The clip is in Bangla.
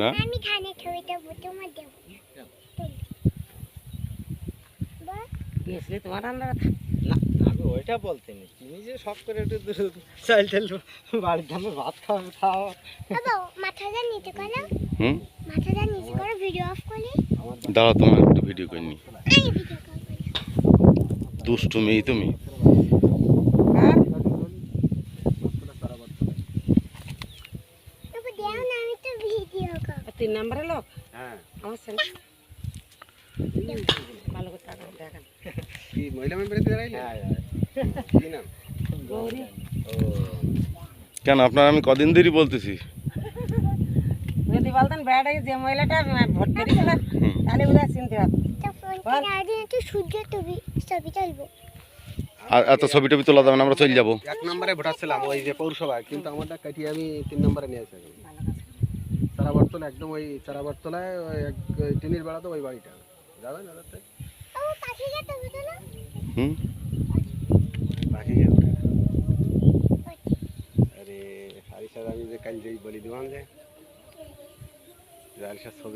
না আমি খানে ছবি দেব তোমার দেব গেছলে তোমার আন্ডার না আমি ওইটা বলতেনি তুমি যে সব করে একটু চাইল চাইল বাড়ির ধামে ভাত খাও বাবা মাথাটা নিচে করো মাথাটা নিচে করো ভিডিও অফ করে দাঁড়াও তোমার একটু ভিডিও করে নি আমি ভিডিও কল করি দুষ্টু মেয়ে তুমি বাবা দেও না আমি তো ভিডিও কল 3 নম্বরে লোক হ্যাঁ আমার ছেলে ভালো করে টাকা দেখেন কি মহিলা মেম্বারে তো দাঁড়াইলে হ্যাঁ কি নাম গৌরী ও কেন আপনার আমি কদিন ধরেই বলতেছি যদি বলতেন বেড়াই যে মহিলাটা ভোট করেছিল তাহলে ওরা চিনতে পারত তো ফোন থেকে আগে একটু সূর্য ছবি তুলবো আর এত ছবি টবি তোলা যাবে না আমরা চলে যাবো 1 নম্বরে ভোটার ছিলাম ওই যে পৌরসভা কিন্তু আমারটা কাটিয়ে আমি 3 নম্বরে নিয়ে আসি চারাবরতলা একদম ওই চারাবরতলায় ওই এক টিনের বেড়া তো ওই বাড়িটা যাবেন ওটাতে ও পাখিটা ছবি তোলো বাকি আরে হারিসার আমি যে কাল যেই বলি দিবান যে হারিসার ছবি